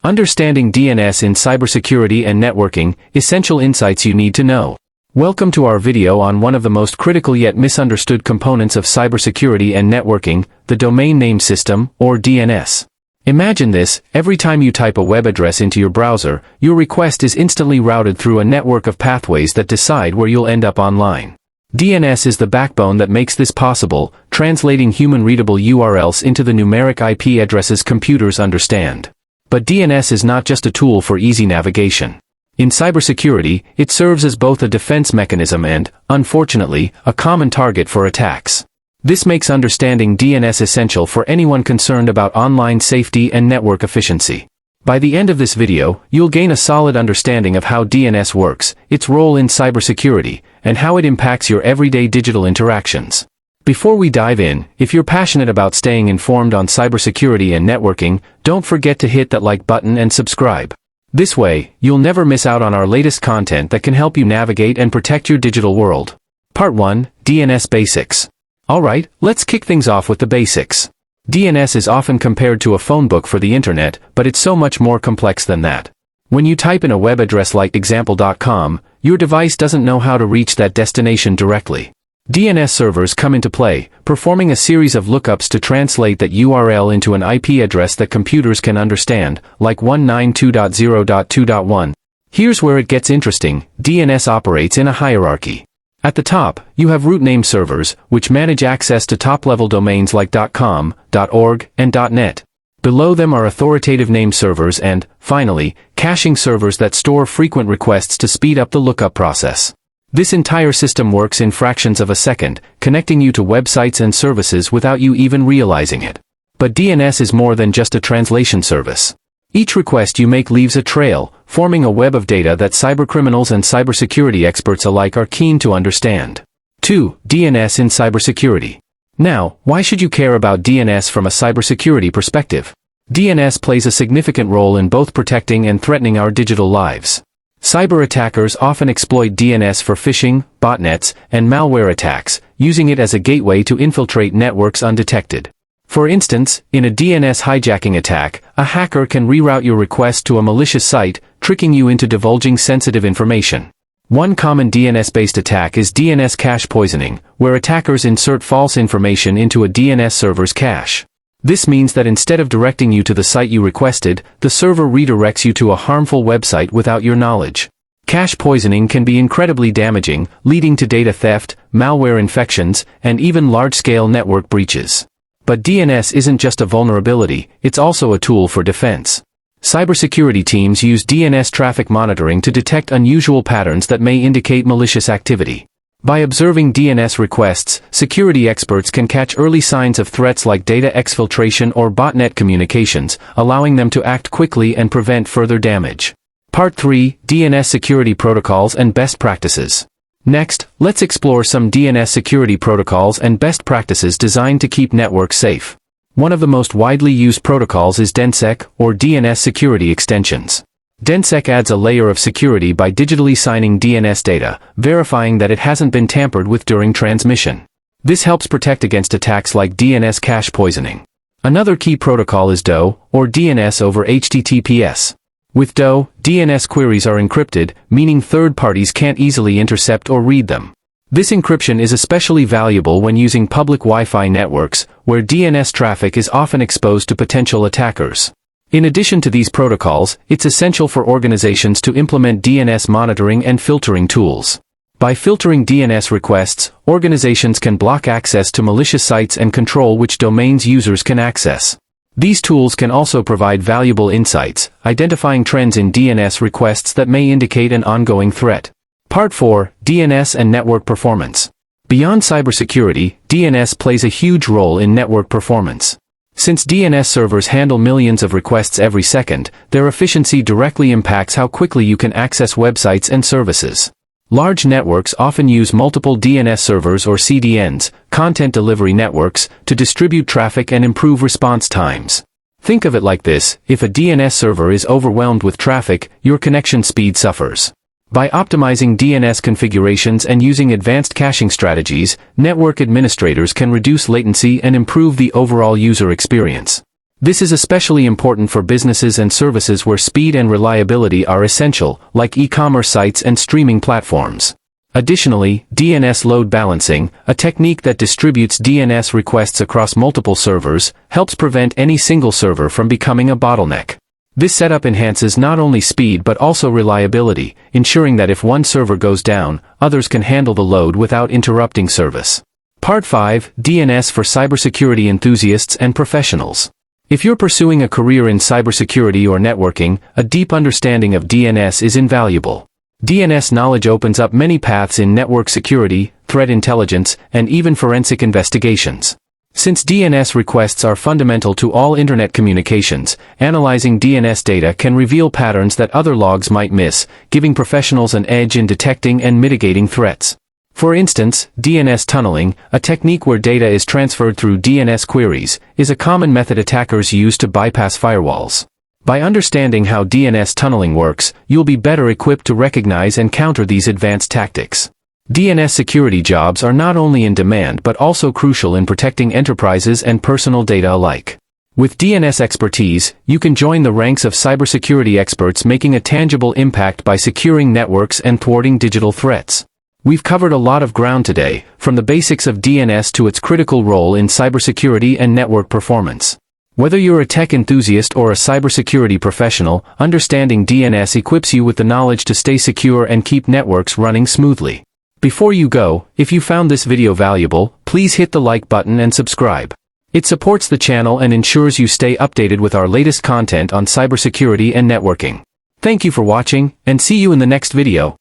Understanding DNS in cybersecurity and networking, essential insights you need to know. Welcome to our video on one of the most critical yet misunderstood components of cybersecurity and networking, the domain name system, or DNS. Imagine this: every time you type a web address into your browser, your request is instantly routed through a network of pathways that decide where you'll end up online. DNS is the backbone that makes this possible, translating human-readable URLs into the numeric IP addresses computers understand. But DNS is not just a tool for easy navigation. In cybersecurity, it serves as both a defense mechanism and, unfortunately, a common target for attacks. This makes understanding DNS essential for anyone concerned about online safety and network efficiency. By the end of this video, you'll gain a solid understanding of how DNS works, its role in cybersecurity, and how it impacts your everyday digital interactions. Before we dive in, if you're passionate about staying informed on cybersecurity and networking, don't forget to hit that like button and subscribe. This way, you'll never miss out on our latest content that can help you navigate and protect your digital world. Part 1: DNS Basics. Alright, let's kick things off with the basics. DNS is often compared to a phone book for the internet, but it's so much more complex than that. When you type in a web address like example.com, your device doesn't know how to reach that destination directly. DNS servers come into play, performing a series of lookups to translate that URL into an IP address that computers can understand, like 192.0.2.1. Here's where it gets interesting: DNS operates in a hierarchy. At the top, you have root name servers, which manage access to top-level domains like .com, .org, and .net. Below them are authoritative name servers and, finally, caching servers that store frequent requests to speed up the lookup process. This entire system works in fractions of a second, connecting you to websites and services without you even realizing it. But DNS is more than just a translation service. Each request you make leaves a trail, forming a web of data that cybercriminals and cybersecurity experts alike are keen to understand. 2. DNS in cybersecurity. Now, why should you care about DNS from a cybersecurity perspective? DNS plays a significant role in both protecting and threatening our digital lives. Cyber attackers often exploit DNS for phishing, botnets, and malware attacks, using it as a gateway to infiltrate networks undetected. For instance, in a DNS hijacking attack, a hacker can reroute your request to a malicious site, tricking you into divulging sensitive information. One common DNS-based attack is DNS cache poisoning, where attackers insert false information into a DNS server's cache. This means that instead of directing you to the site you requested, the server redirects you to a harmful website without your knowledge. Cache poisoning can be incredibly damaging, leading to data theft, malware infections, and even large-scale network breaches. But DNS isn't just a vulnerability, it's also a tool for defense. Cybersecurity teams use DNS traffic monitoring to detect unusual patterns that may indicate malicious activity. By observing DNS requests, security experts can catch early signs of threats like data exfiltration or botnet communications, allowing them to act quickly and prevent further damage. Part 3: DNS Security Protocols and Best Practices. Next, let's explore some DNS security protocols and best practices designed to keep networks safe. One of the most widely used protocols is DNSSEC, or DNS Security Extensions. DNSSEC adds a layer of security by digitally signing DNS data, verifying that it hasn't been tampered with during transmission. This helps protect against attacks like DNS cache poisoning. Another key protocol is DO, or DNS over HTTPS. With DO, DNS queries are encrypted, meaning third parties can't easily intercept or read them. This encryption is especially valuable when using public Wi-Fi networks, where DNS traffic is often exposed to potential attackers. In addition to these protocols, it's essential for organizations to implement DNS monitoring and filtering tools. By filtering DNS requests, organizations can block access to malicious sites and control which domains users can access. These tools can also provide valuable insights, identifying trends in DNS requests that may indicate an ongoing threat. Part 4: DNS and Network Performance. Beyond cybersecurity, DNS plays a huge role in network performance. Since DNS servers handle millions of requests every second, their efficiency directly impacts how quickly you can access websites and services. Large networks often use multiple DNS servers or CDNs, content delivery networks, to distribute traffic and improve response times. Think of it like this: if a DNS server is overwhelmed with traffic, your connection speed suffers. By optimizing DNS configurations and using advanced caching strategies, network administrators can reduce latency and improve the overall user experience. This is especially important for businesses and services where speed and reliability are essential, like e-commerce sites and streaming platforms. Additionally, DNS load balancing, a technique that distributes DNS requests across multiple servers, helps prevent any single server from becoming a bottleneck. This setup enhances not only speed but also reliability, ensuring that if one server goes down, others can handle the load without interrupting service. Part 5: DNS for cybersecurity enthusiasts and professionals. If you're pursuing a career in cybersecurity or networking, a deep understanding of DNS is invaluable. DNS knowledge opens up many paths in network security, threat intelligence, and even forensic investigations. Since DNS requests are fundamental to all internet communications, analyzing DNS data can reveal patterns that other logs might miss, giving professionals an edge in detecting and mitigating threats. For instance, DNS tunneling, a technique where data is transferred through DNS queries, is a common method attackers use to bypass firewalls. By understanding how DNS tunneling works, you'll be better equipped to recognize and counter these advanced tactics. DNS security jobs are not only in demand but also crucial in protecting enterprises and personal data alike. With DNS expertise, you can join the ranks of cybersecurity experts making a tangible impact by securing networks and thwarting digital threats. We've covered a lot of ground today, from the basics of DNS to its critical role in cybersecurity and network performance. Whether you're a tech enthusiast or a cybersecurity professional, understanding DNS equips you with the knowledge to stay secure and keep networks running smoothly. Before you go, if you found this video valuable, please hit the like button and subscribe. It supports the channel and ensures you stay updated with our latest content on cybersecurity and networking. Thank you for watching, and see you in the next video.